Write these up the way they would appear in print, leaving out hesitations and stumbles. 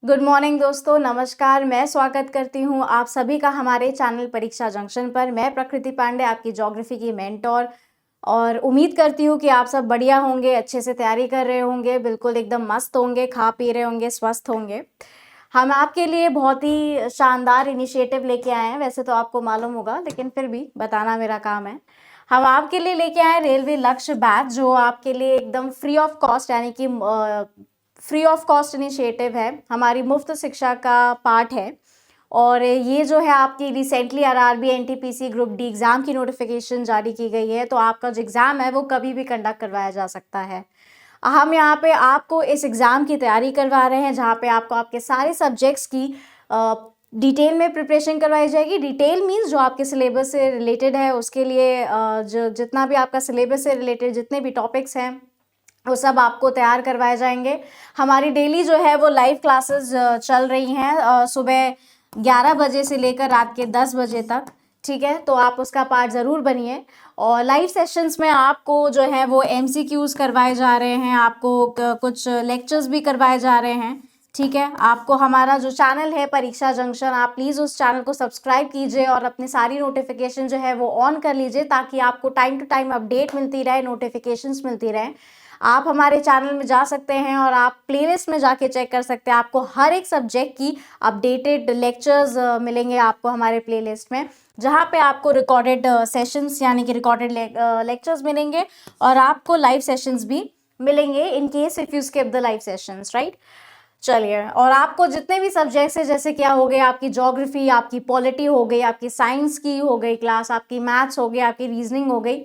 Good morning दोस्तों, नमस्कार। मैं स्वागत करती हूँ आप सभी का हमारे चैनल परीक्षा जंक्शन पर। मैं प्रकृति पांडे, आपकी ज्योग्राफी की मेंटोर, और उम्मीद करती हूँ कि आप सब बढ़िया होंगे, अच्छे से तैयारी कर रहे होंगे, बिल्कुल एकदम मस्त होंगे, खा पी रहे होंगे, स्वस्थ होंगे। हम आपके लिए बहुत ही शानदार इनिशिएटिव लेके आए हैं। वैसे तो आपको मालूम होगा, लेकिन फिर भी बताना मेरा काम है। हम आपके लिए लेके आए रेलवे लक्ष्य बैच, जो आपके लिए एकदम फ्री ऑफ कॉस्ट, यानी कि फ्री ऑफ कॉस्ट इनिशिएटिव है, हमारी मुफ्त शिक्षा का पार्ट है। और ये जो है आपकी recently RRB NTPC group D exam की नोटिफिकेशन जारी की गई है, तो आपका जो एग्ज़ाम है वो कभी भी कंडक्ट करवाया जा सकता है। हम यहाँ पे आपको इस एग्ज़ाम की तैयारी करवा रहे हैं, जहाँ पे आपको आपके सारे सब्जेक्ट्स की डिटेल में प्रिपरेशन करवाई जाएगी। डिटेल मीन्स जो आपके सिलेबस से रिलेटेड है, उसके लिए जो जितना भी आपका सिलेबस से रिलेटेड जितने भी टॉपिक्स हैं वो सब आपको तैयार करवाए जाएंगे। हमारी डेली जो है वो लाइव क्लासेस चल रही हैं, सुबह 11 बजे से लेकर रात के 10 बजे तक। ठीक है, तो आप उसका पार्ट ज़रूर बनिए। और लाइव सेशंस में आपको जो है वो एमसीक्यूज़ करवाए जा रहे हैं, आपको कुछ लेक्चर्स भी करवाए जा रहे हैं। ठीक है, आपको हमारा जो चैनल है परीक्षा जंक्शन, आप प्लीज़ उस चैनल को सब्सक्राइब कीजिए और अपनी सारी नोटिफिकेशन जो है वो ऑन कर लीजिए, ताकि आपको टाइम टू टाइम अपडेट मिलती रहे, नोटिफिकेशंस मिलती रहें। आप हमारे चैनल में जा सकते हैं और आप प्लेलिस्ट में जाके चेक कर सकते हैं। आपको हर एक सब्जेक्ट की अपडेटेड लेक्चर्स मिलेंगे आपको हमारे प्लेलिस्ट में, जहाँ पे आपको रिकॉर्डेड सेशंस यानी कि रिकॉर्डेड लेक्चर्स मिलेंगे, और आपको लाइव सेशंस भी मिलेंगे in case if you skip the live sessions, right. चलिए, और आपको जितने भी सब्जेक्ट्स हैं, जैसे क्या हो गए आपकी ज्योग्राफी, आपकी पॉलिटी हो गई, आपकी साइंस की हो गई क्लास, आपकी मैथ्स हो गई, आपकी रीजनिंग हो गई,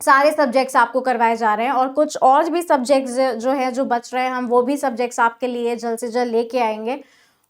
सारे सब्जेक्ट्स आपको करवाए जा रहे हैं। और कुछ और भी सब्जेक्ट्स जो है जो बच रहे हैं, हम वो भी सब्जेक्ट्स आपके लिए जल्द से जल्द लेके आएंगे।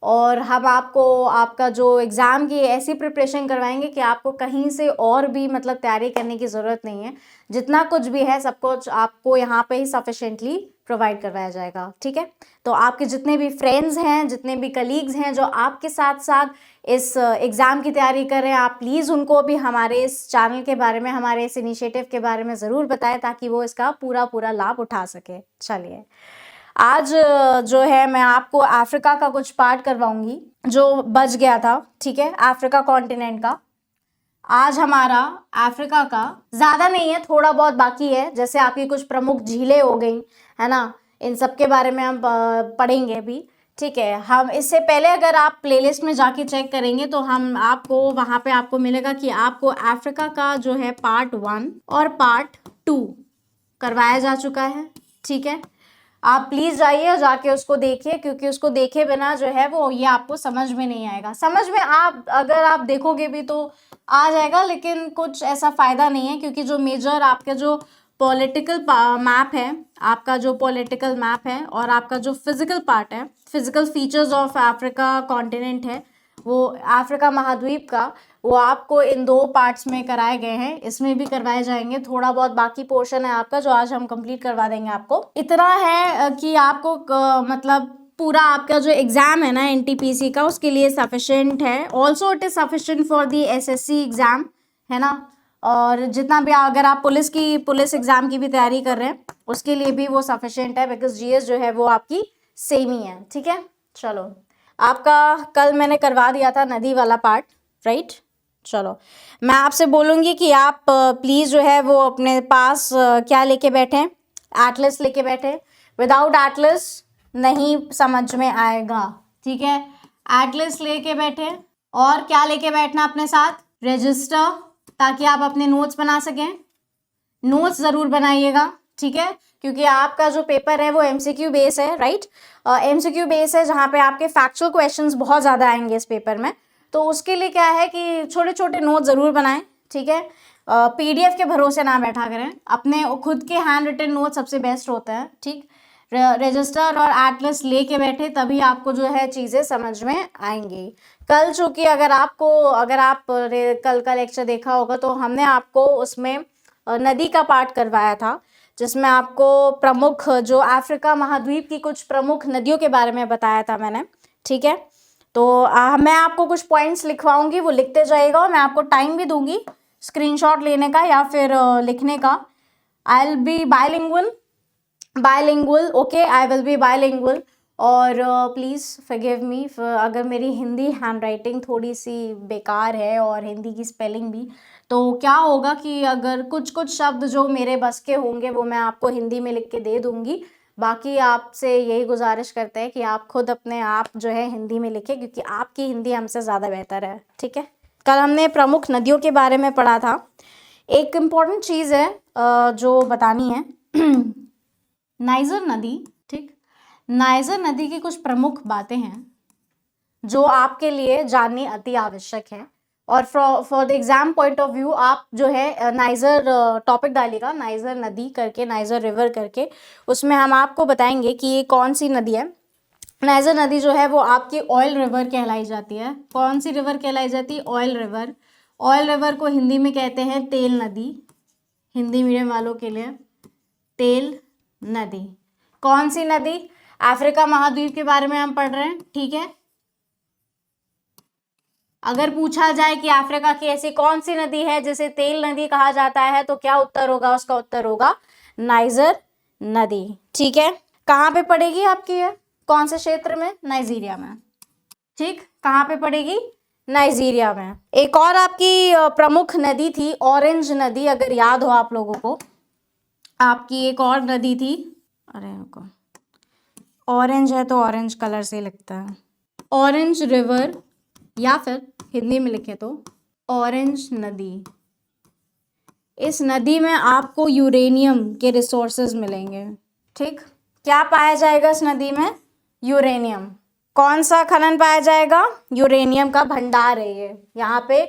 और हम आपको आपका जो एग्ज़ाम की ऐसी प्रिपरेशन करवाएंगे कि आपको कहीं से और भी मतलब तैयारी करने की ज़रूरत नहीं है। जितना कुछ भी है सब कुछ आपको यहाँ पे ही सफिशेंटली प्रोवाइड करवाया जाएगा। ठीक है, तो आपके जितने भी फ्रेंड्स हैं, जितने भी कलीग्स हैं जो आपके साथ साथ इस एग्ज़ाम की तैयारी कर रहे हैं, आप प्लीज़ उनको भी हमारे इस चैनल के बारे में, हमारे इस इनिशिएटिव के बारे में ज़रूर बताएं, ताकि वो इसका पूरा पूरा लाभ उठा सके। चलिए, आज जो है मैं आपको अफ्रीका का कुछ पार्ट करवाऊंगी जो बच गया था। ठीक है, अफ्रीका कॉन्टिनेंट का। आज हमारा अफ्रीका का ज़्यादा नहीं है, थोड़ा बहुत बाकी है। जैसे आपकी कुछ प्रमुख झीलें हो गई, है ना, इन सब के बारे में हम पढ़ेंगे भी। ठीक है, हम इससे पहले अगर आप प्लेलिस्ट में जाके चेक करेंगे तो हम आपको वहाँ पे आपको मिलेगा कि आपको अफ्रीका का जो है पार्ट 1 और पार्ट 2 करवाया जा चुका है। ठीक है, आप प्लीज़ जाइए और जाके उसको देखिए, क्योंकि उसको देखे बिना जो है वो ये आपको समझ में नहीं आएगा। समझ में आप अगर आप देखोगे भी तो आ जाएगा, लेकिन कुछ ऐसा फ़ायदा नहीं है, क्योंकि जो मेजर आपका जो पॉलिटिकल मैप है, आपका जो पॉलिटिकल मैप है और आपका जो फिज़िकल पार्ट है, physical features of Africa continent है, वो अफ्रीका महाद्वीप का, वो आपको इन 2 पार्ट्स में कराए गए हैं। इसमें भी करवाए जाएंगे। थोड़ा बहुत बाकी पोर्शन है आपका जो आज हम कंप्लीट करवा देंगे। आपको इतना है कि आपको मतलब पूरा आपका जो एग्ज़ाम है ना एनटीपीसी का, उसके लिए सफिशेंट है। Also it is sufficient for the SSC exam, है ना। और जितना भी अगर आप पुलिस एग्ज़ाम की भी तैयारी कर रहे हैं, उसके लिए भी वो सफिशेंट है, बिकॉज जीएस जो है वो आपकी सेम ही है। ठीक है, चलो, आपका कल मैंने करवा दिया था नदी वाला पार्ट, राइट। चलो, मैं आपसे बोलूँगी कि आप प्लीज़ जो है वो अपने पास क्या लेके बैठें, एटलस लेके बैठे। विदाउट एटलस नहीं समझ में आएगा। ठीक है, एटलस लेके बैठे, और क्या लेके बैठना अपने साथ, रजिस्टर, ताकि आप अपने नोट्स बना सकें। नोट्स ज़रूर बनाइएगा, ठीक है, क्योंकि आपका जो पेपर है वो एमसीक्यू बेस है, राइट। एमसीक्यू बेस है, जहाँ पे आपके फैक्चुअल क्वेश्चंस बहुत ज़्यादा आएंगे इस पेपर में। तो उसके लिए क्या है कि छोटे छोटे नोट ज़रूर बनाएं। ठीक है, पीडीएफ के भरोसे ना बैठा करें, अपने खुद के हैंड रिटन नोट सबसे बेस्ट होता है। ठीक, रजिस्टर और एटलस लेके बैठे, तभी आपको जो है चीज़ें समझ में आएंगी। कल चूँकि अगर आप कल का लेक्चर देखा होगा तो हमने आपको उसमें नदी का पार्ट करवाया था, जिसमें आपको प्रमुख जो अफ्रीका महाद्वीप की कुछ प्रमुख नदियों के बारे में बताया था मैंने। ठीक है, तो मैं आपको कुछ पॉइंट्स लिखवाऊंगी, वो लिखते जाइएगा, और मैं आपको टाइम भी दूंगी स्क्रीनशॉट लेने का या फिर लिखने का। I will be bilingual, okay, I will be bilingual. और प्लीज़ फॉरगिव मी अगर मेरी हिंदी हैंडराइटिंग थोड़ी सी बेकार है और हिंदी की स्पेलिंग भी, तो क्या होगा कि अगर कुछ कुछ शब्द जो मेरे बस के होंगे वो मैं आपको हिंदी में लिख के दे दूँगी। बाकी आपसे यही गुजारिश करते हैं कि आप खुद अपने आप जो है हिंदी में लिखें, क्योंकि आपकी हिंदी हमसे ज़्यादा बेहतर है, ठीक है। कल हमने प्रमुख नदियों के बारे में पढ़ा था। एक इम्पॉर्टेंट चीज़ है जो बतानी है नाइजर नदी, ठीक। नाइजर नदी की कुछ प्रमुख बातें हैं जो आपके लिए जाननी अति आवश्यक है। और for the exam point of view आप जो है नाइजर टॉपिक डालिएगा, नाइजर नदी करके, नाइजर रिवर करके, उसमें हम आपको बताएंगे कि ये कौन सी नदी है। नाइजर नदी जो है वो आपकी ऑयल रिवर कहलाई जाती है। कौन सी रिवर कहलाई जाती है? Oil river. ऑयल रिवर को हिंदी में कहते हैं तेल नदी, हिंदी मीडियम वालों के लिए तेल नदी। कौन सी नदी? अफ्रीका महाद्वीप के बारे में हम पढ़ रहे हैं, ठीक है। अगर पूछा जाए कि अफ्रीका की ऐसी कौन सी नदी है जिसे तेल नदी कहा जाता है, तो क्या उत्तर होगा? उसका उत्तर होगा नाइजर नदी, ठीक है। कहाँ पे पड़ेगी आपकी ये? कौन से क्षेत्र में? नाइजीरिया में, ठीक। कहाँ पे पड़ेगी? नाइजीरिया में। एक और आपकी प्रमुख नदी थी ऑरेंज नदी, अगर याद हो आप लोगों को। आपकी एक और नदी थी, अरे रुको, ऑरेंज है तो ऑरेंज कलर से लगता है, ऑरेंज रिवर, या फिर हिंदी में लिखे तो ऑरेंज नदी। इस नदी में आपको यूरेनियम के रिसोर्सेज मिलेंगे, ठीक। क्या पाया जाएगा इस नदी में? यूरेनियम। कौन सा खनन पाया जाएगा? यूरेनियम का भंडार है ये, यहाँ पे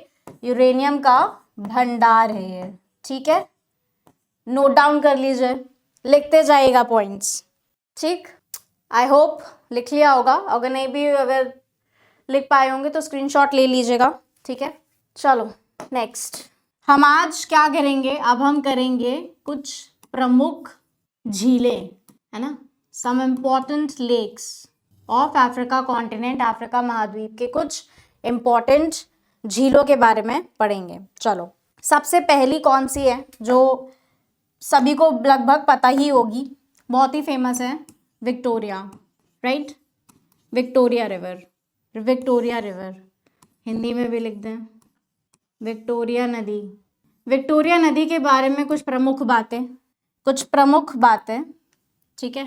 यूरेनियम का भंडार है ये, ठीक है। नोट डाउन कर लीजिए, लिखते जाइएगा पॉइंट्स, ठीक। आई होप लिख लिया होगा, अगर नहीं भी अगर लिख पाए होंगे तो स्क्रीनशॉट ले लीजिएगा, ठीक है। चलो नेक्स्ट हम आज क्या करेंगे? अब हम करेंगे कुछ प्रमुख झीलें, है ना, some important lakes of Africa continent, Africa महाद्वीप के कुछ इम्पॉर्टेंट झीलों के बारे में पढ़ेंगे। चलो, सबसे पहली कौन सी है जो सभी को लगभग पता ही होगी, बहुत ही फेमस है? Victoria, right. Victoria river, Victoria river Hindi में भी लिख दें विक्टोरिया नदी। विक्टोरिया नदी के बारे में कुछ प्रमुख बातें, ठीक है।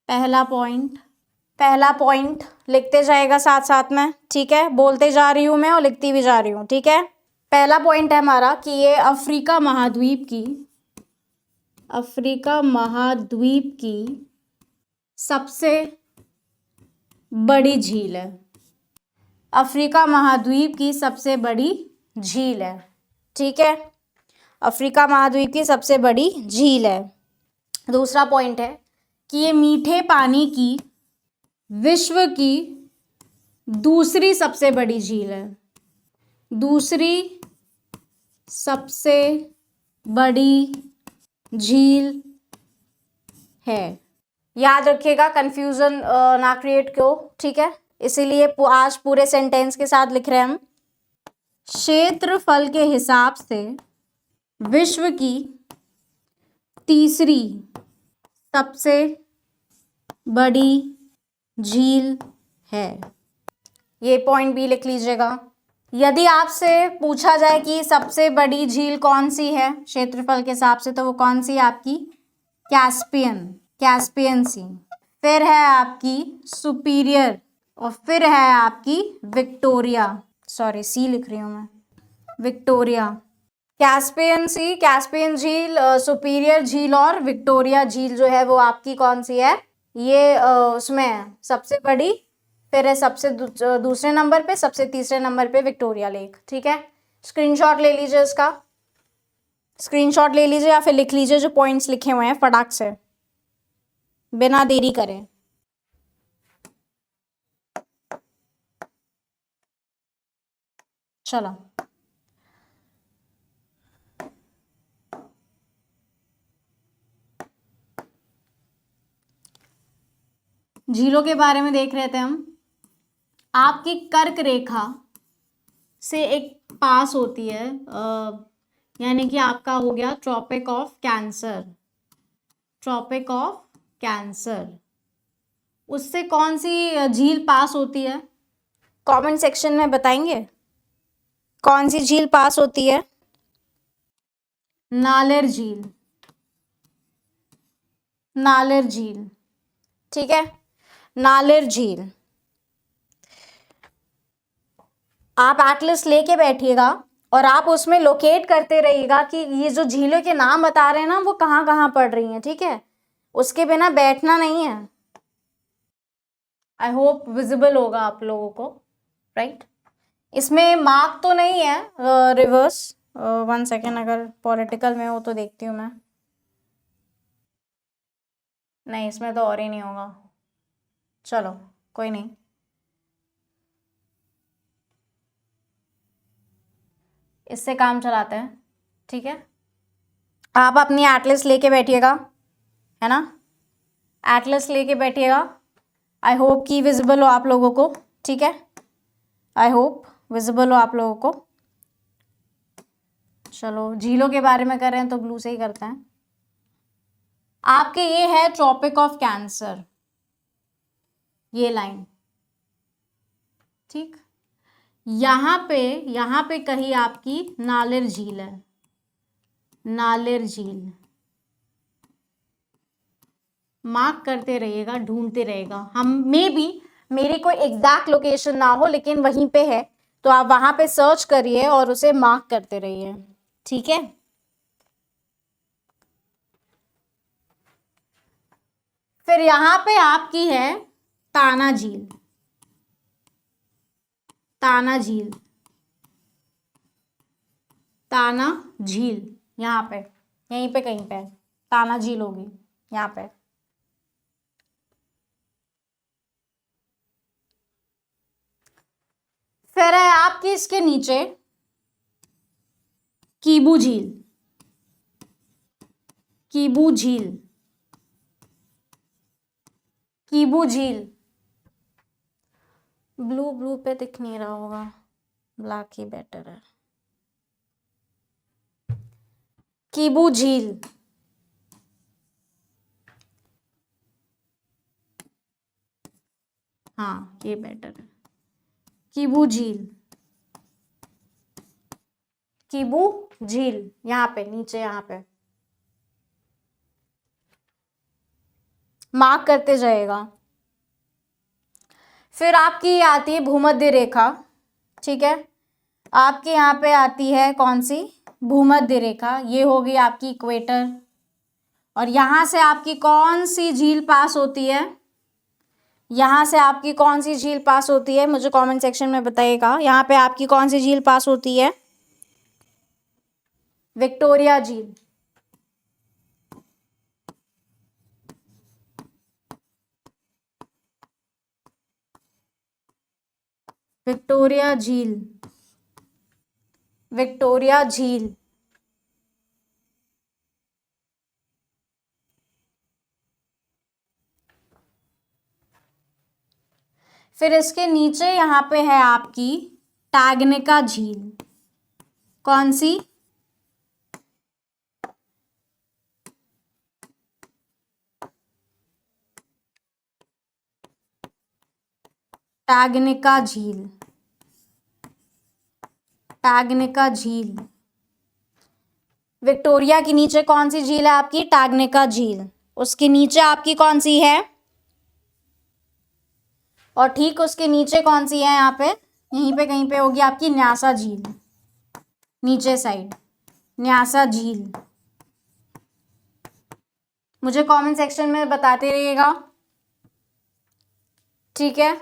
पहला पॉइंट लिखते जाएगा साथ साथ में, ठीक है। बोलते जा रही हूँ मैं और लिखती भी जा रही हूँ, ठीक है। पहला पॉइंट है हमारा कि ये अफ्रीका महाद्वीप की सबसे बड़ी झील है। अफ्रीका महाद्वीप की सबसे बड़ी झील है, ठीक है। अफ्रीका महाद्वीप की सबसे बड़ी झील है। दूसरा पॉइंट है कि ये मीठे पानी की विश्व की दूसरी सबसे बड़ी झील है, दूसरी सबसे बड़ी झील है। याद रखिएगा, कंफ्यूजन ना क्रिएट करो, ठीक है। इसीलिए आज पूरे सेंटेंस के साथ लिख रहे हैं हम। क्षेत्रफल के हिसाब से विश्व की तीसरी सबसे बड़ी झील है। ये पॉइंट भी लिख लीजिएगा। यदि आपसे पूछा जाए कि सबसे बड़ी झील कौन सी है क्षेत्रफल के हिसाब से, तो वो कौन सी है आपकी? कैस्पियन सी। फिर है आपकी सुपीरियर, और फिर है आपकी विक्टोरिया, सॉरी सी लिख रही हूँ मैं, विक्टोरिया। कैस्पियन सी, कैस्पियन झील, सुपीरियर झील और विक्टोरिया झील जो है वो आपकी कौन सी है? ये उसमें सबसे बड़ी, फिर है सबसे दूसरे नंबर पे, सबसे तीसरे नंबर पे विक्टोरिया लेक, ठीक है। स्क्रीनशॉट ले लीजिए इसका, स्क्रीनशॉट ले लीजिए या फिर लिख लीजिए जो पॉइंट्स लिखे हुए हैं फटाक से, बिना देरी करें। चलो, झीलों के बारे में देख रहे थे हम। आपकी कर्क रेखा से एक पास होती है, यानी कि आपका हो गया ट्रॉपिक ऑफ कैंसर, उससे कौन सी झील पास होती है? कमेंट सेक्शन में बताएंगे कौन सी झील पास होती है? नालेर झील, नालेर झील, ठीक है, नालेर झील। आप एटलस लेके बैठिएगा और आप उसमें लोकेट करते रहिएगा कि ये जो झीलों के नाम बता रहे हैं ना वो कहाँ कहाँ पड़ रही हैं, ठीक है, उसके बिना बैठना नहीं है। आई होप विजिबल होगा आप लोगों को, राइट? इसमें मार्क तो नहीं है रिवर्स, 1 सेकेंड, अगर पॉलिटिकल में हो तो देखती हूँ मैं। नहीं, इसमें तो और ही नहीं होगा, चलो कोई नहीं। इससे काम चलाते हैं, ठीक है। आप अपनी एटलस लेके बैठिएगा, है ना, एटलस लेके बैठिएगा। आई होप कि विजिबल हो आप लोगों को, ठीक है, आई होप विजिबल हो आप लोगों को। चलो झीलों के बारे में कर रहे हैं तो ब्लू से ही करते हैं। आपके ये है ट्रॉपिक ऑफ कैंसर, ये लाइन, ठीक। यहाँ पे कहीं आपकी नालेर झील है, नालेर झील। मार्क करते रहिएगा, ढूंढते रहेगा। हम मे बी मेरी कोई एग्जैक्ट लोकेशन ना हो लेकिन वहीं पे है, तो आप वहां पे सर्च करिए और उसे मार्क करते रहिए, ठीक है। फिर यहाँ पे आपकी है ताना झील, ताना झील, ताना झील, यहाँ पे यहीं पे कहीं पे ताना झील होगी, यहाँ पे। फिर है आपकी इसके नीचे कीबू झील, कीबू झील, कीबू झील। ब्लू पे दिख नहीं रहा होगा, ब्लैक ही बेटर है। कीबू झील, हाँ ये बेटर है, कीबू झील, कीबू झील, यहाँ पे नीचे, यहाँ पे मार्क करते जाएगा। फिर आपकी आती है भूमध्य रेखा, ठीक है, आपके यहाँ पे आती है कौन सी? भूमध्य रेखा, ये होगी आपकी इक्वेटर। और यहाँ से आपकी कौन सी झील पास होती है? यहाँ से आपकी कौन सी झील पास होती है, मुझे कमेंट सेक्शन में बताइएगा। यहाँ पे आपकी कौन सी झील पास होती है? विक्टोरिया झील, विक्टोरिया झील, विक्टोरिया झील। फिर इसके नीचे यहाँ पे है आपकी टैगनिका झील, कौन सी? टैगनिका झील, टैगनिका झील। विक्टोरिया के नीचे कौन सी झील है आपकी? टैगनिका झील। उसके नीचे आपकी कौन सी है? और ठीक उसके नीचे कौन सी है? यहाँ पे यहीं पे कहीं पे होगी आपकी न्यासा झील, नीचे साइड न्यासा झील। मुझे कमेंट सेक्शन में बताते रहिएगा, ठीक है।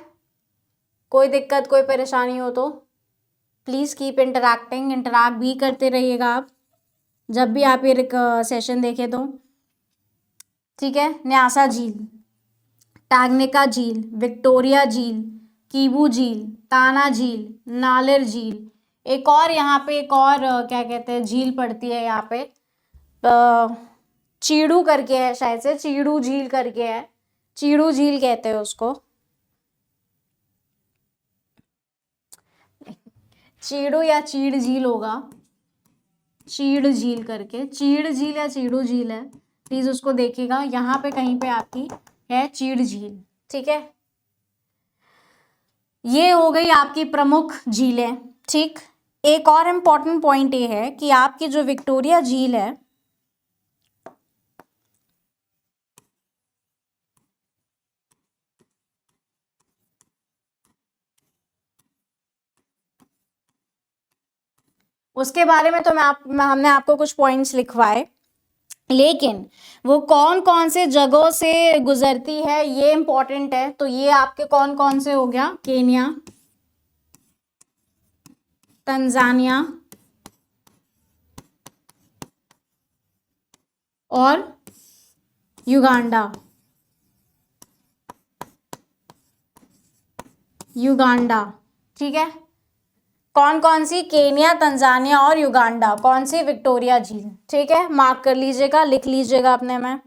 कोई दिक्कत कोई परेशानी हो तो प्लीज़ कीप इंटरैक्टिंग, इंटरैक्ट भी करते रहिएगा आप जब भी आप ये सेशन देखें तो, ठीक है। न्यासा झील, टैगनिका झील, विक्टोरिया झील, कीबू झील, ताना झील, नालेर झील। एक और यहाँ पे एक और क्या कहते हैं झील पड़ती है यहाँ पे, चीड़ू करके है, शायद से चीड़ू झील करके है, चीड़ू झील कहते हैं उसको, चीड़ू या चीड़ झील होगा, चीड़ झील करके, चीड़ झील या चीड़ू झील है, प्लीज उसको देखिएगा। यहाँ पे कहीं पे आपकी है चीड़ झील, ठीक है, ये हो गई आपकी प्रमुख झीलें। ठीक, एक और इम्पॉर्टेंट पॉइंट ये है कि आपकी जो विक्टोरिया झील है, उसके बारे में तो हमने आपको कुछ पॉइंट्स लिखवाए, लेकिन वो कौन कौन से जगहों से गुजरती है ये इंपॉर्टेंट है। तो ये आपके कौन कौन से हो गया, केन्या, तंजानिया और युगांडा। युगांडा, ठीक है, कौन कौन सी, केन्या, तंजानिया और युगांडा। कौन सी, विक्टोरिया झील। ठीक है, मार्क कर लीजिएगा, लिख लीजिएगा अपने में।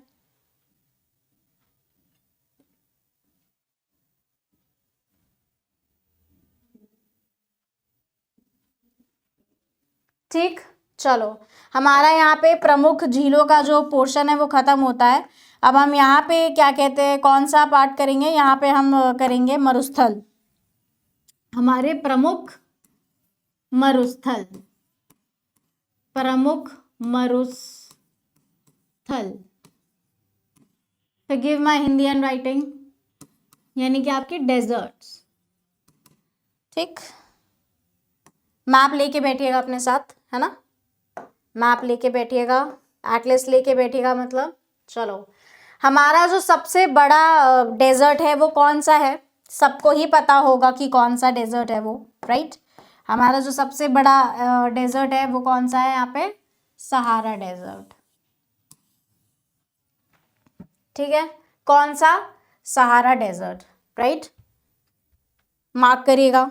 ठीक, चलो, हमारा यहाँ पे प्रमुख झीलों का जो पोर्शन है वो खत्म होता है। अब हम यहाँ पे क्या कहते हैं, कौन सा पार्ट करेंगे, यहाँ पे हम करेंगे मरुस्थल। हमारे प्रमुख मरुस्थल, प्रमुख मरुस्थल, forgive my Hindi hand writing, यानी कि आपकी डेजर्ट्स। ठीक, मैप लेके बैठिएगा अपने साथ, है ना, मैप लेके बैठिएगा, एटलस लेके बैठिएगा, मतलब। चलो, हमारा जो सबसे बड़ा डेजर्ट है वो कौन सा है, सबको ही पता होगा कि कौन सा डेजर्ट है वो, राइट। हमारा जो सबसे बड़ा डेजर्ट है वो कौन सा है यहाँ पे, सहारा डेजर्ट। ठीक है, कौन सा, सहारा डेजर्ट, राइट, मार्क करिएगा।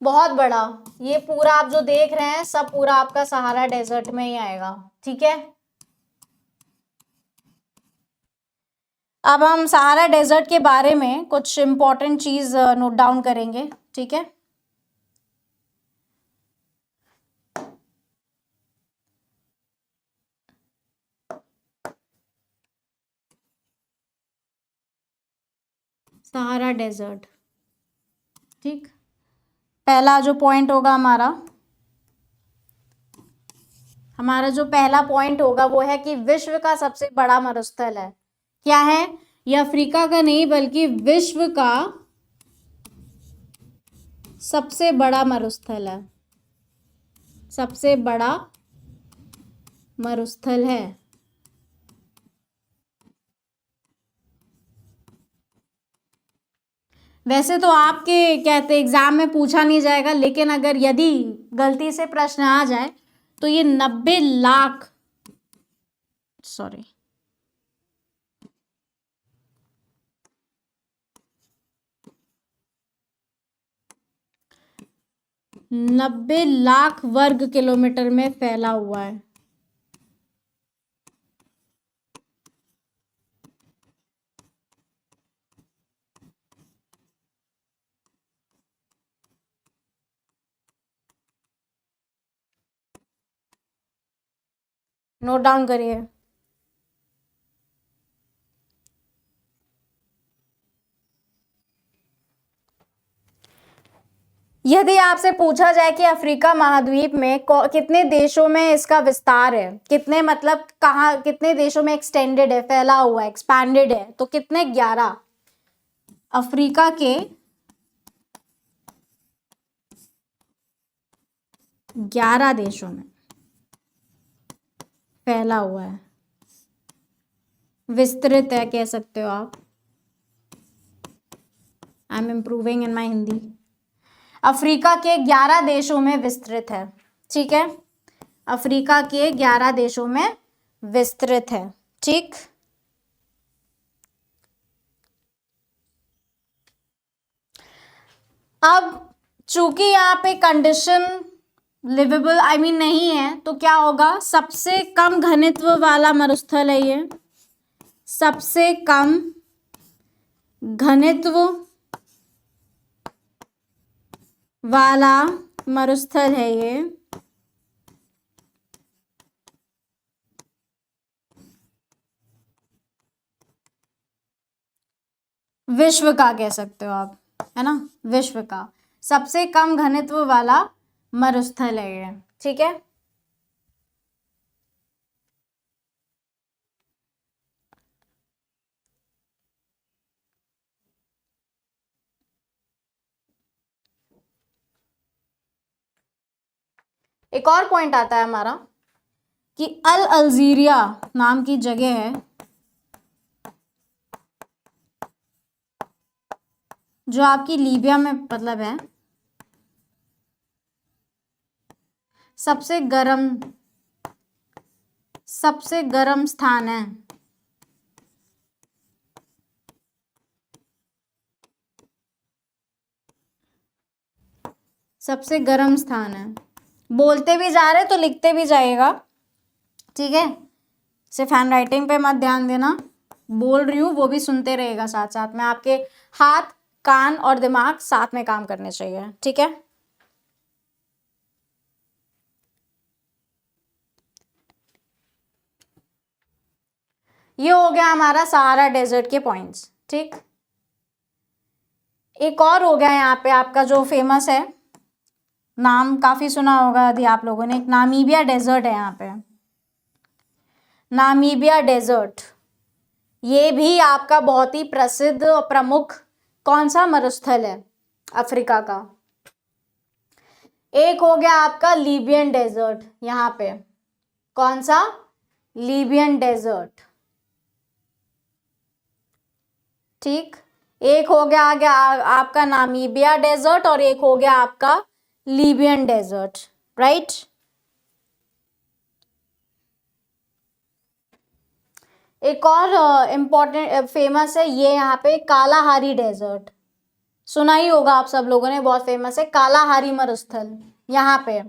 बहुत बड़ा, ये पूरा आप जो देख रहे हैं सब पूरा आपका सहारा डेजर्ट में ही आएगा। ठीक है, अब हम सहारा डेजर्ट के बारे में कुछ इंपॉर्टेंट चीज नोट डाउन करेंगे। ठीक है, सहारा डेजर्ट। ठीक, पहला जो पॉइंट होगा हमारा जो पहला पॉइंट होगा वो है कि विश्व का सबसे बड़ा मरुस्थल है। क्या है ये, अफ्रीका का नहीं बल्कि विश्व का सबसे बड़ा मरुस्थल है, सबसे बड़ा मरुस्थल है। वैसे तो आपके कहते एग्जाम में पूछा नहीं जाएगा, लेकिन अगर यदि गलती से प्रश्न आ जाए तो ये 90 लाख, सॉरी 90 लाख वर्ग किलोमीटर में फैला हुआ है। नोट डाउन करिए। यदि आपसे पूछा जाए कि अफ्रीका महाद्वीप में कितने देशों में इसका विस्तार है, कितने मतलब कहाँ, कितने देशों में एक्सटेंडेड है, फैला हुआ है, एक्सपैंडेड है, तो कितने, 11। अफ्रीका के 11 देशों में फैला हुआ है, विस्तृत है कह सकते हो आप। I am improving in my Hindi. Africa के 11 देशों में विस्तृत है। ठीक है, अफ्रीका के 11 देशों में विस्तृत है। ठीक, अब चूंकि यहाँ पे कंडीशन लिवेबल नहीं है, तो क्या होगा, सबसे कम घनत्व वाला मरुस्थल है ये, सबसे कम घनत्व वाला मरुस्थल है ये, विश्व का कह सकते हो आप, है ना, विश्व का सबसे कम घनत्व वाला मरुस्थल है ये, ठीक है। एक और पॉइंट आता है हमारा कि अल अल्जीरिया नाम की जगह है जो आपकी लीबिया में मतलब है, सबसे गर्म स्थान है। सबसे गर्म स्थान है। बोलते भी जा रहे तो लिखते भी जाइएगा, ठीक है। सिर्फ हैंड राइटिंग पे मत ध्यान देना, बोल रही हूँ वो भी सुनते रहेगा साथ साथ में, आपके हाथ कान और दिमाग साथ में काम करने चाहिए, ठीक है। ये हो गया हमारा सहारा डेजर्ट के पॉइंट्स, ठीक। एक और हो गया यहाँ पे आपका जो फेमस है, नाम काफी सुना होगा यदि आप लोगों ने, एक नामीबिया डेजर्ट है यहाँ पे, नामीबिया डेजर्ट। ये भी आपका बहुत ही प्रसिद्ध और प्रमुख कौन सा मरुस्थल है अफ्रीका का। एक हो गया आपका लीबियन डेजर्ट, यहाँ पे कौन सा, लीबियन डेजर्ट, ठीक। एक हो गया आ गया आपका नामीबिया डेजर्ट और एक हो गया आपका लीबियन डेजर्ट, राइट। एक और इम्पोर्टेंट फेमस है ये यहाँ पे कालाहारी डेजर्ट, सुना ही होगा आप सब लोगों ने, बहुत फेमस है कालाहारी मरुस्थल यहाँ पे।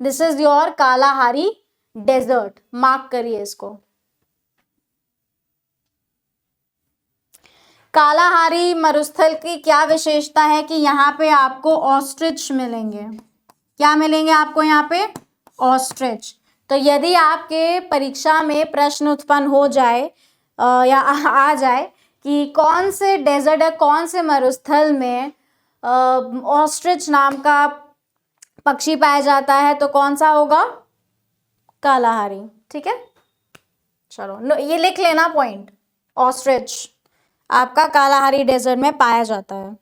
This is your Kalahari desert, मार्क करिए इसको। कालाहारी मरुस्थल की क्या विशेषता है कि यहाँ पे आपको ऑस्ट्रिच मिलेंगे। क्या मिलेंगे आपको यहाँ पे, ऑस्ट्रिच। तो यदि आपके परीक्षा में प्रश्न उत्पन्न हो जाए या आ जाए कि कौन से डेजर्ट है, कौन से मरुस्थल में ऑस्ट्रिच नाम का पक्षी पाया जाता है, तो कौन सा होगा, कालाहारी, ठीक है। चलो ये लिख लेना पॉइंट, ऑस्ट्रिच आपका कालाहारी डेजर्ट में पाया जाता है।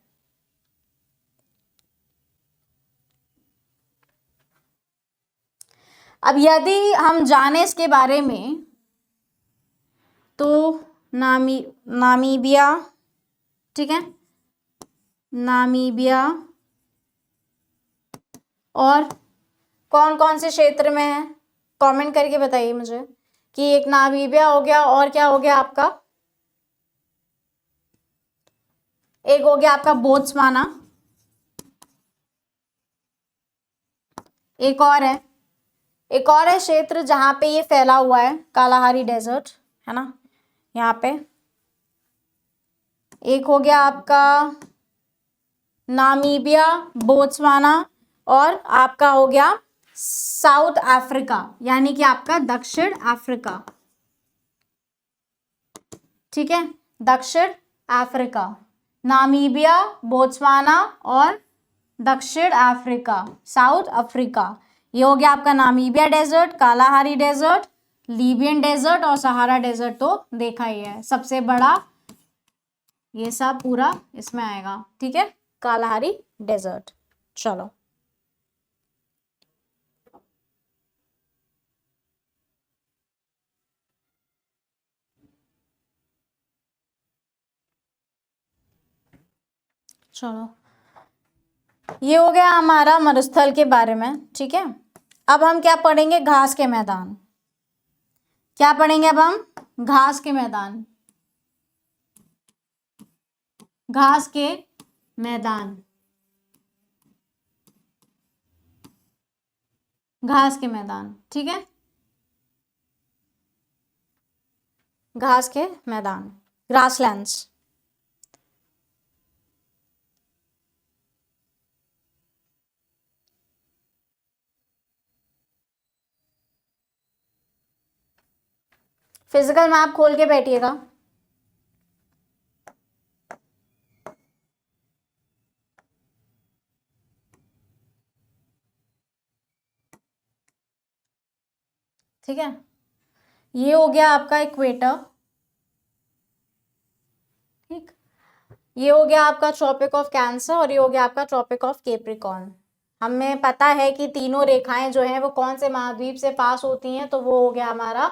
अब यदि हम जाने इसके बारे में तो नामीबिया, ठीक है, नामीबिया और कौन कौन से क्षेत्र में है, कमेंट करके बताइए मुझे कि एक नामीबिया हो गया और क्या हो गया आपका, एक हो गया आपका बोत्सवाना, एक और है, एक और है क्षेत्र जहां पे ये फैला हुआ है कालाहारी डेजर्ट, है ना, यहाँ पे। एक हो गया आपका नामीबिया, बोत्सवाना और आपका हो गया साउथ अफ्रीका, यानी कि आपका दक्षिण अफ्रीका, ठीक है, दक्षिण अफ्रीका, नामीबिया, बोत्सवाना और दक्षिण अफ्रीका, साउथ अफ्रीका। ये हो गया आपका Namibia desert, Kalahari desert, Libyan desert और सहारा डेजर्ट तो देखा ही है, सबसे बड़ा ये सब पूरा इसमें आएगा, ठीक है, कालाहारी डेजर्ट। चलो चलो ये हो गया हमारा मरुस्थल के बारे में, ठीक है। अब हम क्या पढ़ेंगे, घास के मैदान। क्या पढ़ेंगे अब हम, घास के मैदान, घास के मैदान, घास के मैदान, ठीक है, घास के मैदान, ग्रासलैंड्स। फिजिकल मैप खोल के बैठिएगा। ठीक है, ये हो गया आपका इक्वेटर। ठीक, ये हो गया आपका ट्रॉपिक ऑफ कैंसर और ये हो गया आपका ट्रॉपिक ऑफ कैप्रिकॉर्न। हमें पता है कि तीनों रेखाएं जो हैं वो कौन से महाद्वीप से पास होती हैं, तो वो हो गया हमारा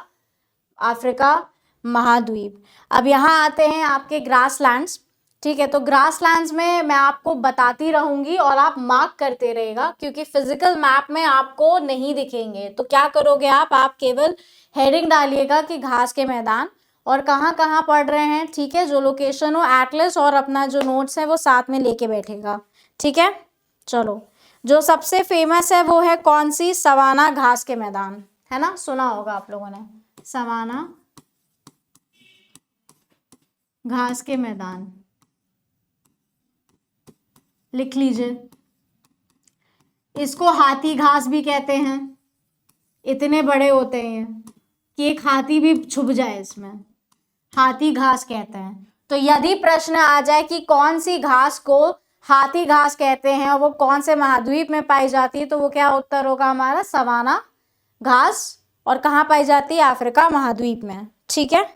अफ्रीका महाद्वीप। अब यहाँ आते हैं आपके ग्रासलैंड्स। ठीक है, तो ग्रासलैंड्स में मैं आपको बताती रहूंगी और आप मार्क करते रहेगा, क्योंकि फिजिकल मैप में आपको नहीं दिखेंगे। तो क्या करोगे आप केवल हेडिंग डालिएगा कि घास के मैदान, और कहाँ कहाँ पढ़ रहे हैं, ठीक है, जो लोकेशन हो एटलस और अपना जो नोट्स है वो साथ में लेके बैठेगा। ठीक है, चलो, जो सबसे फेमस है वो है कौन सी, सवाना घास के मैदान, है ना, सुना होगा आप लोगों ने, सवाना घास के मैदान, लिख लीजिए। इसको हाथी घास भी कहते हैं, इतने बड़े होते हैं कि एक हाथी भी छुप जाए इसमें, हाथी घास कहते हैं। तो यदि प्रश्न आ जाए कि कौन सी घास को हाथी घास कहते हैं और वो कौन से महाद्वीप में पाई जाती है, तो वो क्या उत्तर होगा हमारा, सवाना घास। और कहाँ पाई जाती है, अफ्रीका महाद्वीप में। ठीक है,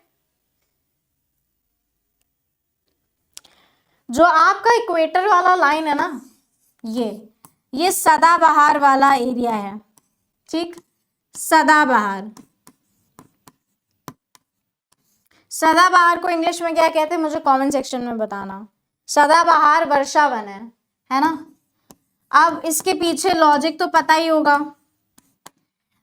जो आपका इक्वेटर वाला लाइन है ना, ये सदाबहार वाला एरिया है। ठीक, सदाबहार, सदाबहार को इंग्लिश में क्या कहते हैं मुझे कमेंट सेक्शन में बताना। सदाबहार वर्षा वन है ना। अब इसके पीछे लॉजिक तो पता ही होगा,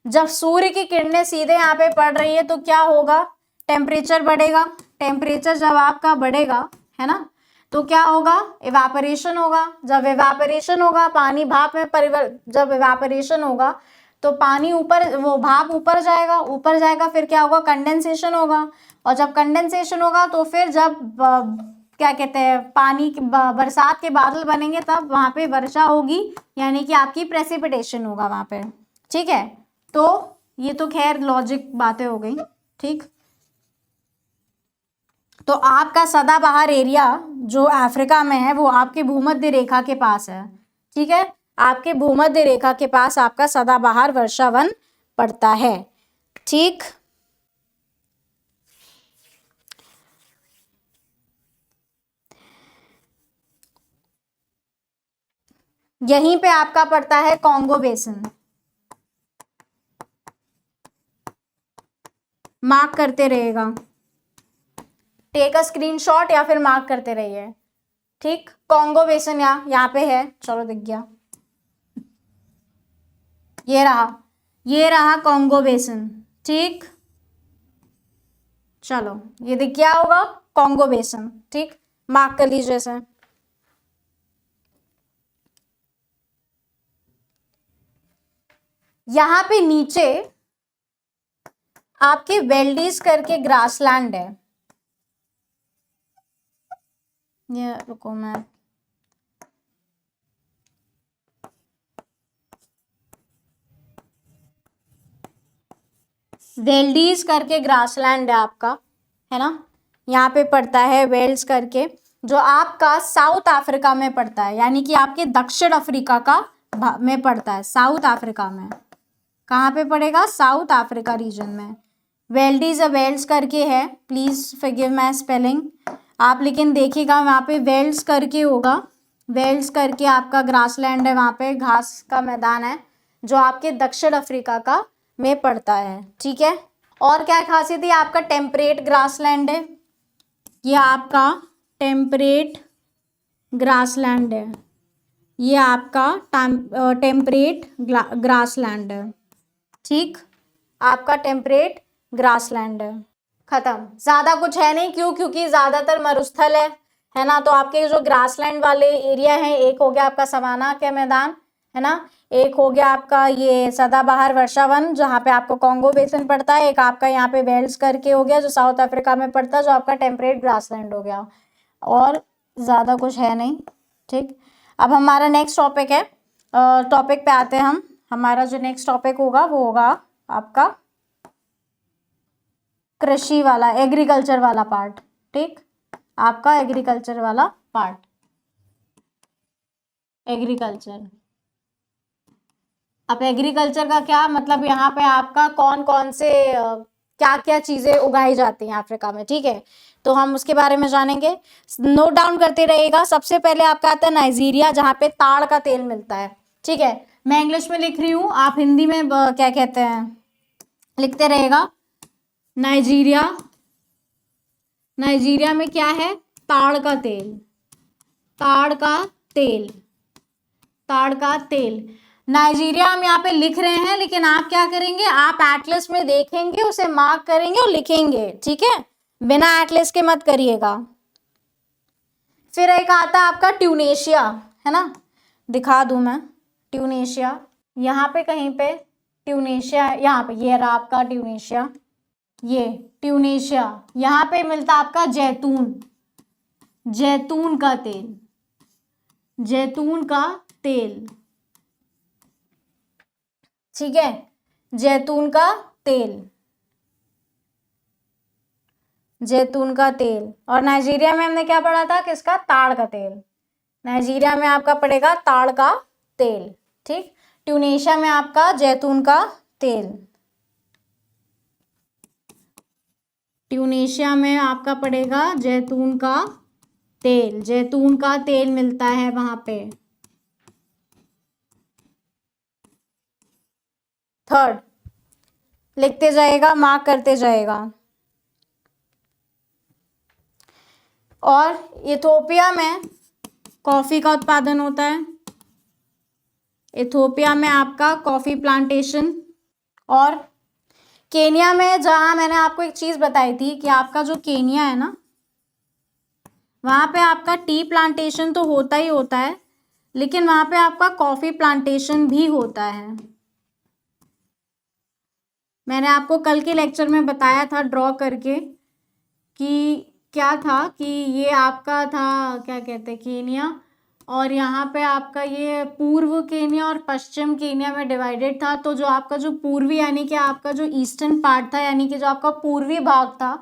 जब सूर्य की किरणें सीधे यहाँ पे पड़ रही है तो क्या होगा, टेम्परेचर बढ़ेगा। टेम्परेचर जब आपका बढ़ेगा, है ना, तो क्या होगा, इवापोरेशन होगा। जब इवापोरेशन होगा, पानी भाप में जब इवापोरेशन होगा तो पानी ऊपर, वो भाप ऊपर जाएगा, फिर क्या होगा, कंडेंसेशन होगा। और जब कंडेंसेशन होगा तो फिर जब क्या कहते हैं, पानी बरसात के बादल बनेंगे, तब वहां पे वर्षा होगी, यानी कि आपकी प्रेसिपिटेशन होगा वहां पे। ठीक है, तो ये तो खैर लॉजिक बातें हो गई। ठीक, तो आपका सदाबहार एरिया जो अफ्रीका में है वो आपके भूमध्य रेखा के पास है। ठीक है, आपके भूमध्य रेखा के पास आपका सदाबहार वर्षा वन पड़ता है। ठीक, यहीं पे आपका पड़ता है कॉन्गो बेसिन। मार्क करते रहेगा, टेक अ स्क्रीनशॉट या फिर मार्क करते रहिए। ठीक, कॉन्गो बेसिन यहाँ पे है, चलो दिख गया, ये रहा कॉन्गो बेसिन। ठीक, चलो ये दिख गया होगा कॉन्गो बेसिन। ठीक, मार्क कर लीजिए इसे। यहाँ पे नीचे आपके वेल्डीज करके ग्रासलैंड है, ये रुको मैं वेल्डीज करके ग्रासलैंड है आपका, है ना, यहाँ पे पड़ता है वेल्स करके, जो आपका साउथ अफ्रीका में पड़ता है, यानी कि आपके दक्षिण अफ्रीका का में पड़ता है, साउथ अफ्रीका में। कहाँ पे पड़ेगा, साउथ अफ्रीका रीजन में। वेल्डीज वेल्स करके है, प्लीज फॉरगिव माय स्पेलिंग आप, लेकिन देखिएगा वहाँ पे वेल्स करके होगा, वेल्स करके आपका ग्रासलैंड है, वहाँ पे घास का मैदान है, जो आपके दक्षिण अफ्रीका का में पड़ता है। ठीक है, और क्या खासियत है, आपका टेम्परेट ग्रासलैंड है, ये आपका टेम्परेट ग्रासलैंड है, ये आपका टेम्परेट ग्रासलैंड है। ठीक, आपका टेम्परेट ग्रासलैंड है। खत्म, ज्यादा कुछ है नहीं, क्यों, क्योंकि ज्यादातर मरुस्थल है ना। तो आपके जो ग्रासलैंड वाले एरिया हैं, एक हो गया आपका सवाना के मैदान, है ना, एक हो गया आपका ये सदाबहार वर्षा वन जहाँ पे आपको कॉन्गो बेसिन पड़ता है, एक आपका यहाँ पे वेल्स करके हो गया जो साउथ अफ्रीका में पड़ता है, जो आपका टेम्परेट ग्रासलैंड हो गया, और ज़्यादा कुछ है नहीं। ठीक, अब हमारा नेक्स्ट टॉपिक है, टॉपिक पे आते हैं हम। हमारा जो नेक्स्ट टॉपिक होगा वो होगा आपका कृषि वाला, एग्रीकल्चर वाला पार्ट। ठीक, आपका एग्रीकल्चर वाला पार्ट, एग्रीकल्चर। अब एग्रीकल्चर का क्या मतलब, यहाँ पे आपका कौन कौन से क्या क्या चीजें उगाई जाती हैं अफ्रीका में, ठीक है, तो हम उसके बारे में जानेंगे। नोट डाउन करते रहिएगा। सबसे पहले आपका आता है नाइजीरिया, जहाँ पे ताड़ का तेल मिलता है, ठीक है। मैं इंग्लिश में लिख रही हूँ, आप हिंदी में क्या कहते हैं लिखते रहेगा। नाइजीरिया, नाइजीरिया में क्या है, ताड़ का तेल, ताड़ का तेल, ताड़ का तेल। नाइजीरिया हम यहाँ पे लिख रहे हैं, लेकिन आप क्या करेंगे, आप एटलस में देखेंगे, उसे मार्क करेंगे और लिखेंगे, ठीक है, बिना एटलस के मत करिएगा। फिर एक आता है आपका ट्यूनेशिया, है ना, दिखा दूं मैं, ट्यूनेशिया, यहाँ पे कहीं पे ट्यूनेशिया, यहाँ पे ये रहा आपका ट्यूनेशिया, ये ट्यूनेशिया। यहाँ पे मिलता आपका जैतून, जैतून का तेल, जैतून का तेल, ठीक है, जैतून का तेल, जैतून का तेल। और नाइजीरिया में हमने क्या पढ़ा था, किसका, ताड़ का तेल। नाइजीरिया में आपका पड़ेगा ताड़ का तेल, ठीक। ट्यूनेशिया में आपका जैतून का तेल, ट्यूनेशिया में आपका पड़ेगा जैतून का तेल, जैतून का तेल मिलता है वहां पे। थर्ड, लिखते जाएगा, मार्क करते जाएगा। और इथोपिया में कॉफी का उत्पादन होता है, इथोपिया में आपका कॉफी प्लांटेशन। और केनिया में, जहां मैंने आपको एक चीज बताई थी कि आपका जो केनिया है ना, वहां पे आपका टी प्लांटेशन तो होता ही होता है, लेकिन वहां पे आपका कॉफी प्लांटेशन भी होता है। मैंने आपको कल के लेक्चर में बताया था ड्रॉ करके कि क्या था, कि ये आपका था, क्या कहते हैं, केनिया, और यहाँ पे आपका ये पूर्व केनिया और पश्चिम केनिया में डिवाइडेड था। तो जो आपका जो पूर्वी, यानी कि आपका जो ईस्टर्न पार्ट था, यानी कि जो आपका पूर्वी भाग था,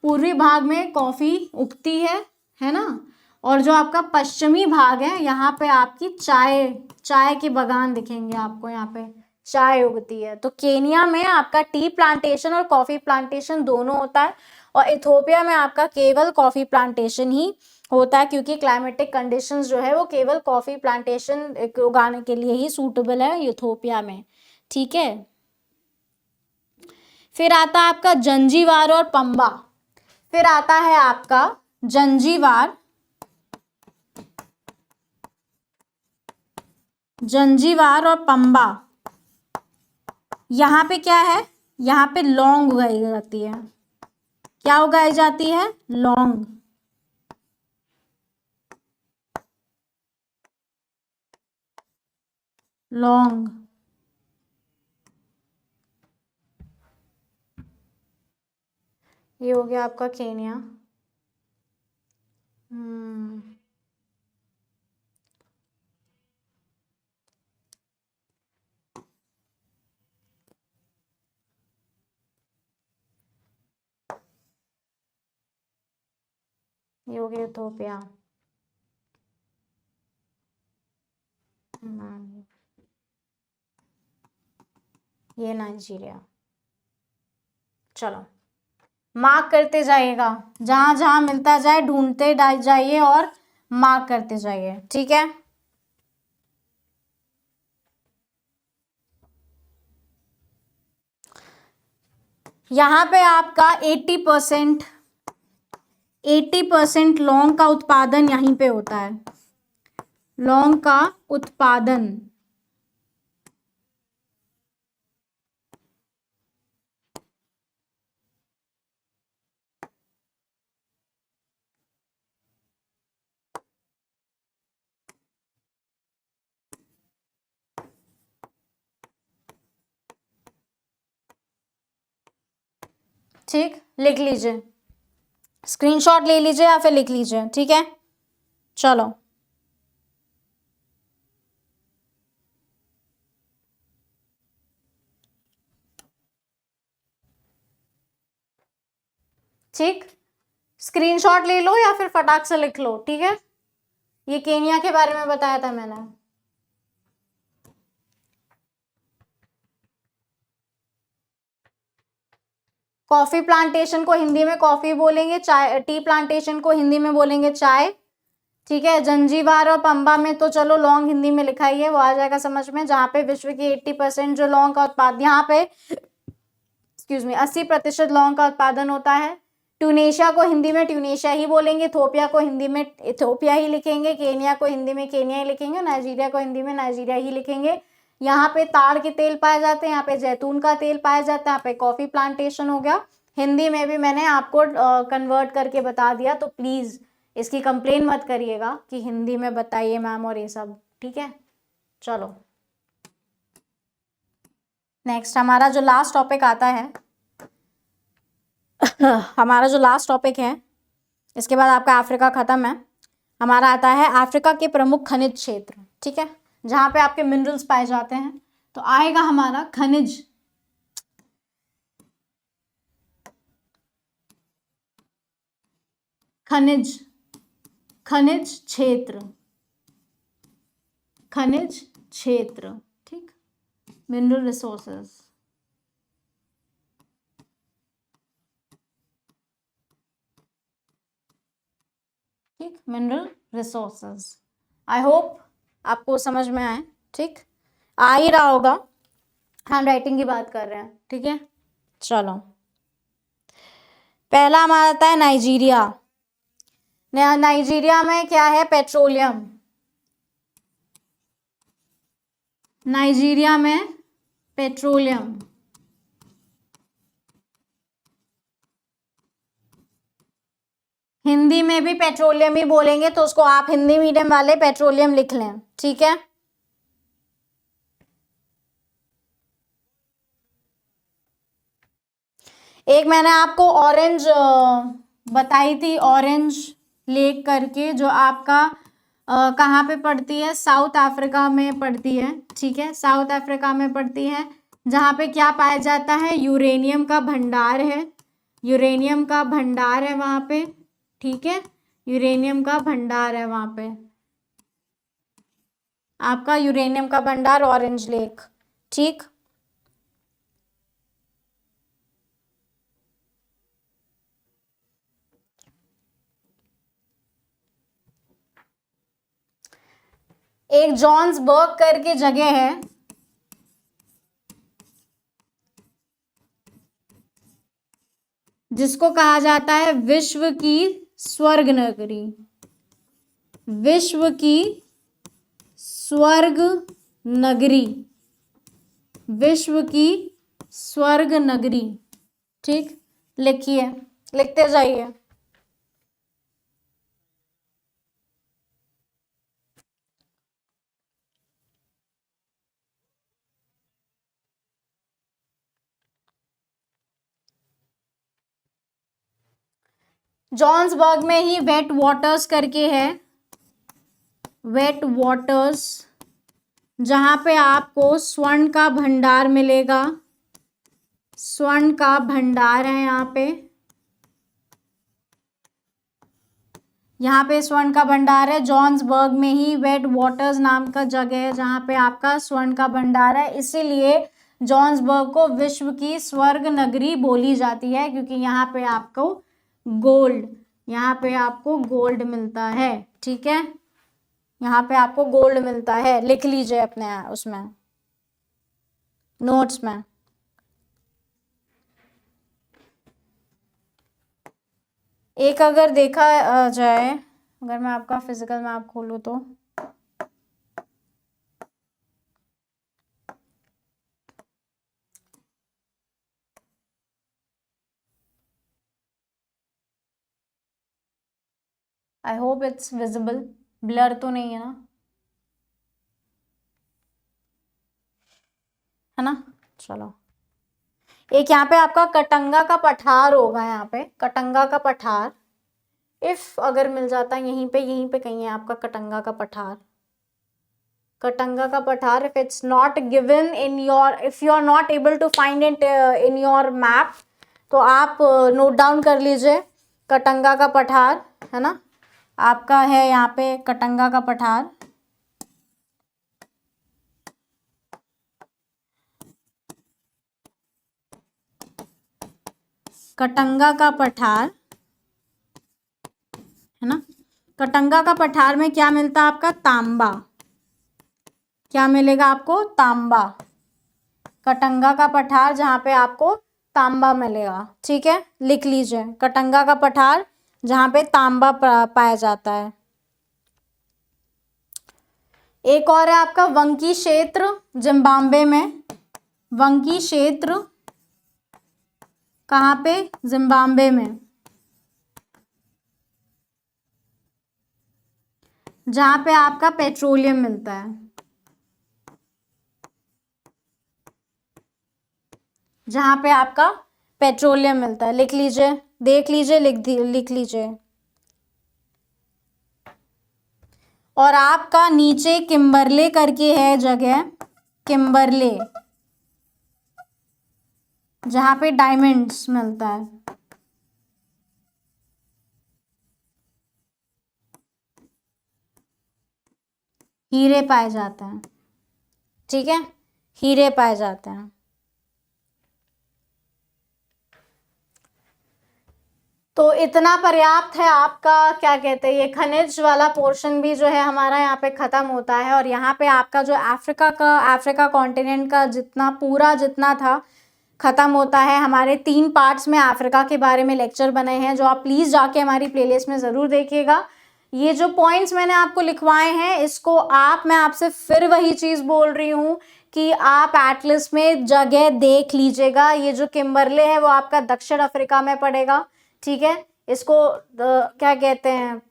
पूर्वी भाग में कॉफ़ी उगती है ना। और जो आपका पश्चिमी भाग है, यहाँ पे आपकी चाय, चाय के बागान दिखेंगे आपको, यहाँ पे चाय उगती है। तो केनिया में आपका टी प्लांटेशन और कॉफ़ी प्लांटेशन दोनों होता है, और इथोपिया में आपका केवल कॉफ़ी प्लांटेशन ही होता है, क्योंकि क्लाइमेटिक कंडीशंस जो है वो केवल कॉफ़ी प्लांटेशन उगाने के लिए ही सूटेबल है इथोपिया में, ठीक है। फिर आता है आपका जंजीवार और पंबा, फिर आता है आपका जंजीवार, जंजीवार और पंबा। यहाँ पे क्या है, यहाँ पे लौंग उगाई जाती है। क्या उगाई जाती है, लौंग, लौंग। ये हो गया आपका केनिया। ये हो गया इथोपिया। ये नाइजीरिया। चलो मार्क करते जाइएगा, जहां जहां मिलता जाए ढूंढते जाइए और मार्क करते जाइए, ठीक है। यहाँ पे आपका 80% लौंग का उत्पादन यहीं पे होता है, लौंग का उत्पादन। ठीक, लिख लीजिए, स्क्रीनशॉट ले लीजिए या फिर लिख लीजिए, ठीक है। चलो ठीक, स्क्रीनशॉट ले लो या फिर फटाक से लिख लो, ठीक है। ये केनिया के बारे में बताया था मैंने। कॉफी प्लांटेशन को हिंदी में कॉफी बोलेंगे, चाय टी प्लांटेशन को हिंदी में बोलेंगे चाय, ठीक है। जंजीबार और पंबा में तो चलो लौंग हिंदी में लिखा ही है, वो आ जाएगा समझ में, जहाँ पे विश्व की 80% जो लौंग का उत्पादन, यहाँ पे 80% लौंग का उत्पादन होता है। ट्यूनेशिया को हिंदी में ट्यूनेशिया ही बोलेंगे, इथोपिया को हिंदी में इथोपिया ही लिखेंगे, केनिया को हिंदी में केनिया ही लिखेंगे, नाइजीरिया को हिंदी में नाइजीरिया ही लिखेंगे। यहाँ पे ताड़ के तेल पाए जाते हैं, यहाँ पे जैतून का तेल पाया जाता है, यहाँ पे कॉफी प्लांटेशन हो गया। हिंदी में भी मैंने आपको कन्वर्ट करके बता दिया, तो प्लीज इसकी कंप्लेन मत करिएगा कि हिंदी में बताइए मैम और ये सब, ठीक है। चलो नेक्स्ट हमारा जो लास्ट टॉपिक आता है हमारा जो लास्ट टॉपिक है, इसके बाद आपका अफ्रीका खत्म है। हमारा आता है अफ्रीका के प्रमुख खनिज क्षेत्र, ठीक है, जहां पे आपके मिनरल्स पाए जाते हैं। तो आएगा हमारा खनिज खनिज खनिज क्षेत्र, खनिज क्षेत्र, ठीक, मिनरल रिसोर्सेज, ठीक, मिनरल रिसोर्सेज। आई होप आपको समझ में आए, ठीक, आ ही रहा होगा, हैंड राइटिंग की बात कर रहे हैं, ठीक है। चलो पहला हमारा आता है नाइजीरिया। नाइजीरिया में क्या है, पेट्रोलियम। नाइजीरिया में पेट्रोलियम, हिंदी में भी पेट्रोलियम ही बोलेंगे, तो उसको आप हिंदी मीडियम वाले पेट्रोलियम लिख लें, ठीक है। एक मैंने आपको ऑरेंज बताई थी, ऑरेंज लेक करके, जो आपका कहाँ पे पड़ती है, साउथ अफ्रीका में पड़ती है, ठीक है, साउथ अफ्रीका में पड़ती है, जहाँ पे क्या पाया जाता है, यूरेनियम का भंडार है, यूरेनियम का भंडार है वहाँ पे, ठीक है, यूरेनियम का भंडार है वहाँ पे, आपका यूरेनियम का भंडार ऑरेंज लेक, ठीक। एक जॉन्सबर्ग करके जगह है, जिसको कहा जाता है विश्व की स्वर्ग नगरी, विश्व की स्वर्ग नगरी, विश्व की स्वर्ग नगरी, ठीक, लिखिए, लिखते जाइए। जॉन्सबर्ग में ही वेट वाटर्स करके है, वेट वाटर्स, जहां पे आपको स्वर्ण का भंडार मिलेगा, स्वर्ण का भंडार है यहाँ पे स्वर्ण का भंडार है। जॉन्सबर्ग में ही वेट वाटर्स नाम का जगह है, जहाँ पे आपका स्वर्ण का भंडार है, इसीलिए जॉन्सबर्ग को विश्व की स्वर्ग नगरी बोली जाती है, क्योंकि यहाँ पे आपको गोल्ड, यहाँ पे आपको गोल्ड मिलता है, ठीक है, यहाँ पे आपको गोल्ड मिलता है, लिख लीजिए अपने उसमें नोट्स में। एक अगर देखा जाए, अगर मैं आपका फिजिकल मैप खोलूँ तो I hope it's visible, blur तो नहीं है ना, है ना। चलो एक यहाँ पे आपका कटंगा का पठार होगा, यहाँ पे कटंगा का पठार, इफ अगर मिल जाता है यहीं पे कहीं है आपका कटंगा का पठार, कटंगा का पठार। If it's not given in your, if you are not able to find it in your map, तो आप नोट डाउन कर लीजिए, कटंगा का पठार, है ना, आपका है यहाँ पे कटंगा का पठार। कटंगा का पठार, है ना। कटंगा का पठार में क्या मिलता है आपका? तांबा। क्या मिलेगा आपको? तांबा। कटंगा का पठार जहाँ पे आपको तांबा मिलेगा, ठीक है, लिख लीजिए। कटंगा का पठार जहाँ पे तांबा पाया जाता है। एक और है आपका वंकी क्षेत्र, जिम्बाब्वे में। वंकी क्षेत्र कहाँ पे? जिम्बाब्वे में, जहाँ पे आपका पेट्रोलियम मिलता है। जहाँ पे आपका पेट्रोलियम मिलता है, लिख लीजिए, देख लीजिए, लिख लीजिए। और आपका नीचे किम्बरले करके है जगह, किम्बरले, जहाँ पे डायमंड्स मिलता है। हीरे पाए जाते हैं, ठीक है, हीरे पाए जाते हैं। तो इतना पर्याप्त है आपका, क्या कहते हैं, ये खनिज वाला पोर्शन भी जो है हमारा यहाँ पे ख़त्म होता है। और यहाँ पे आपका जो अफ्रीका कॉन्टिनेंट का जितना था ख़त्म होता है। हमारे 3 पार्ट्स में अफ्रीका के बारे में लेक्चर बने हैं, जो आप प्लीज़ जाके हमारी प्लेलिस्ट में ज़रूर देखिएगा। ये जो पॉइंट्स मैंने आपको लिखवाए हैं, इसको मैं आपसे फिर वही चीज़ बोल रही हूँ कि आप एटलस में जगह देख लीजिएगा। ये जो किम्बरले है वो आपका दक्षिण अफ्रीका में पड़ेगा, ठीक है। इसको क्या कहते हैं,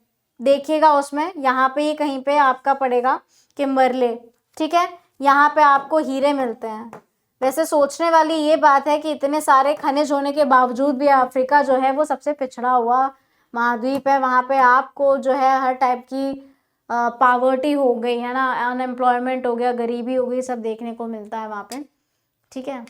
देखिएगा, उसमें यहाँ पे ही कहीं पे आपका पड़ेगा किम्बरले, ठीक है। यहाँ पे आपको हीरे मिलते हैं। वैसे सोचने वाली ये बात है कि इतने सारे खनिज होने के बावजूद भी अफ्रीका जो है वो सबसे पिछड़ा हुआ महाद्वीप है। वहाँ पे आपको जो है हर टाइप की पावर्टी हो गई है ना, अनएम्प्लॉयमेंट हो गया, गरीबी हो गई, सब देखने को मिलता है वहाँ पे, ठीक है।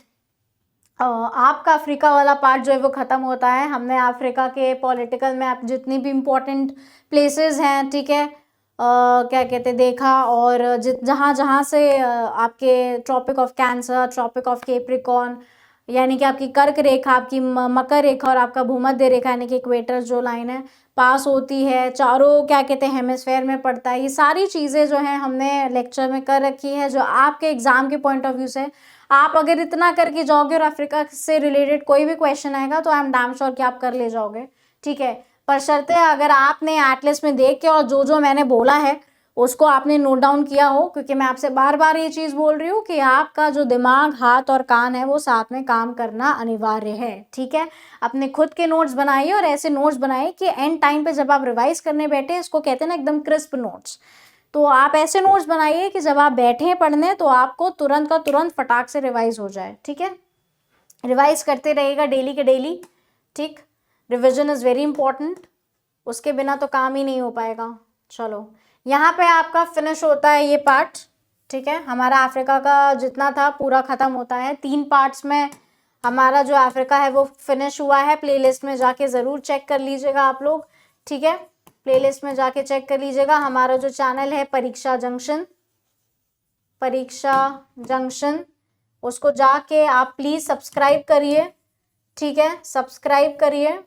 आपका अफ्रीका वाला पार्ट जो है वो ख़त्म होता है। हमने अफ्रीका के पॉलिटिकल में आप जितनी भी इम्पोर्टेंट प्लेसेस हैं, ठीक है, क्या कहते हैं, देखा। और जहाँ जहाँ से आपके Tropic of Cancer, Tropic of Capricorn, यानी कि आपकी कर्क रेखा, आपकी मकर रेखा और आपका भूमध्य रेखा यानी कि इक्वेटर जो लाइन है पास होती है, चारों क्या कहते हैं हेमिस्फेयर में पड़ता है। ये सारी चीज़ें जो हैं हमने लेक्चर में कर रखी है, जो आपके एग्ज़ाम के पॉइंट ऑफ व्यू से आप अगर इतना करके जाओगे और अफ्रीका से रिलेटेड कोई भी क्वेश्चन आएगा तो आई एम डैम श्योर कि आप कर ले जाओगे, ठीक है। पर शर्त है अगर आपने एटलस में देख के और जो जो मैंने बोला है उसको आपने नोट डाउन किया हो, क्योंकि मैं आपसे बार बार ये चीज़ बोल रही हूँ कि आपका जो दिमाग, हाथ और कान है वो साथ में काम करना अनिवार्य है, ठीक है। अपने खुद के नोट्स बनाइए और ऐसे नोट्स बनाइए कि एंड टाइम पे जब आप रिवाइज करने बैठे, इसको कहते हैं ना एकदम क्रिस्प नोट्स, तो आप ऐसे नोट्स बनाइए कि जब आप बैठे हैं पढ़ने तो आपको तुरंत का तुरंत फटाक से रिवाइज हो जाए, ठीक है। रिवाइज करते रहिएगा डेली के डेली, ठीक। रिविजन इज़ वेरी इंपॉर्टेंट, उसके बिना तो काम ही नहीं हो पाएगा। चलो, यहाँ पे आपका फिनिश होता है ये पार्ट, ठीक है। हमारा अफ्रीका का जितना था पूरा ख़त्म होता है। 3 पार्ट्स में हमारा जो अफ्रीका है वो फिनिश हुआ है। प्लेलिस्ट में जाके ज़रूर चेक कर लीजिएगा आप लोग, ठीक है। प्लेलिस्ट में जाके चेक कर लीजिएगा। हमारा जो चैनल है परीक्षा जंक्शन, उसको जाके आप प्लीज़ सब्सक्राइब करिए, ठीक है, सब्सक्राइब करिए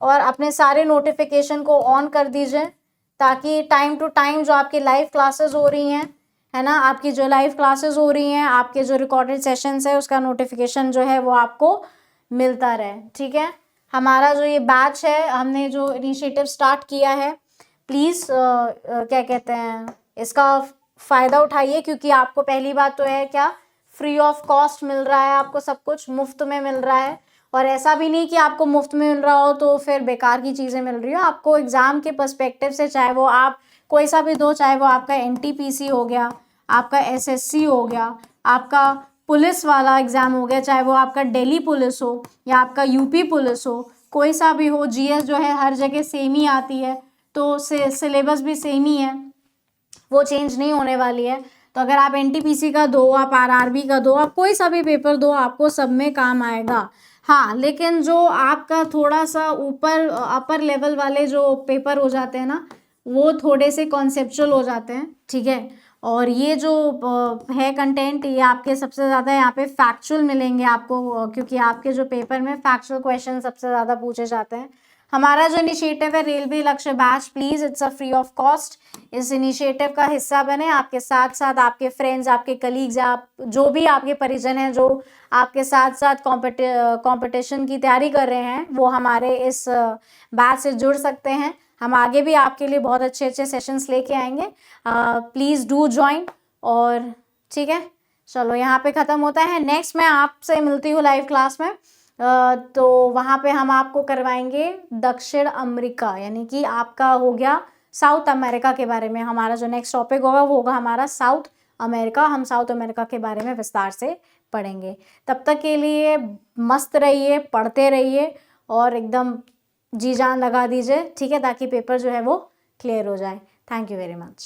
और अपने सारे नोटिफिकेशन को ऑन कर दीजिए, ताकि टाइम टू टाइम जो आपकी लाइव क्लासेस हो रही हैं, है ना, आपकी जो लाइव क्लासेस हो रही हैं, आपके जो रिकॉर्डेड सेशंस है उसका नोटिफिकेशन जो है वो आपको मिलता रहे, ठीक है। हमारा जो ये बैच है, हमने जो इनिशिएटिव स्टार्ट किया है, प्लीज़ क्या कहते हैं, इसका फ़ायदा उठाइए, क्योंकि आपको पहली बात तो है क्या, फ्री ऑफ कॉस्ट मिल रहा है, आपको सब कुछ मुफ्त में मिल रहा है। और ऐसा भी नहीं कि आपको मुफ्त में मिल रहा हो तो फिर बेकार की चीज़ें मिल रही हो। आपको एग्ज़ाम के पर्सपेक्टिव से, चाहे वो आप कोई सा भी दो, चाहे वो आपका NTPC हो गया, आपका SSC हो गया, आपका पुलिस वाला एग्ज़ाम हो गया, चाहे वो आपका दिल्ली पुलिस हो या आपका UP पुलिस हो, कोई सा भी हो, GS जो है हर जगह सेम ही आती है, तो सिलेबस भी सेम ही है, वो चेंज नहीं होने वाली है। तो अगर आप NTPC का दो, आप RRB का दो, आप कोई सा भी पेपर दो, आपको सब में काम आएगा। हाँ, लेकिन जो आपका थोड़ा सा ऊपर अपर लेवल वाले जो पेपर हो जाते हैं ना, वो थोड़े से कॉन्सेप्चुअल हो जाते हैं, ठीक है। और ये जो है कंटेंट, ये आपके सबसे ज़्यादा यहाँ पे फैक्चुअल मिलेंगे आपको, क्योंकि आपके जो पेपर में फैक्चुअल क्वेश्चन सबसे ज़्यादा पूछे जाते हैं। हमारा जो इनिशिएटिव है रेलवे लक्ष्य batch, please it's a free of cost. इस इनिशिएटिव का हिस्सा बने, आपके साथ साथ आपके फ्रेंड्स, आपके कलीग्स, आप जो भी आपके परिजन हैं जो आपके साथ साथ कॉम्पिटिशन की तैयारी कर रहे हैं, वो हमारे इस बैच से जुड़ सकते हैं। हम आगे भी आपके लिए बहुत अच्छे अच्छे सेशंस लेके आएंगे। Please do join. और ठीक है, चलो यहाँ पे ख़त्म होता है। नेक्स्ट मैं आपसे मिलती हूँ लाइव क्लास में। तो वहाँ पे हम आपको करवाएंगे दक्षिण अमेरिका, यानी कि आपका हो गया साउथ अमेरिका के बारे में। हमारा जो नेक्स्ट टॉपिक होगा वो होगा हमारा साउथ अमेरिका। हम साउथ अमेरिका के बारे में विस्तार से पढ़ेंगे। तब तक के लिए मस्त रहिए, पढ़ते रहिए और एकदम जी जान लगा दीजिए, ठीक है, ताकि पेपर जो है वो क्लियर हो जाए। Thank you very much.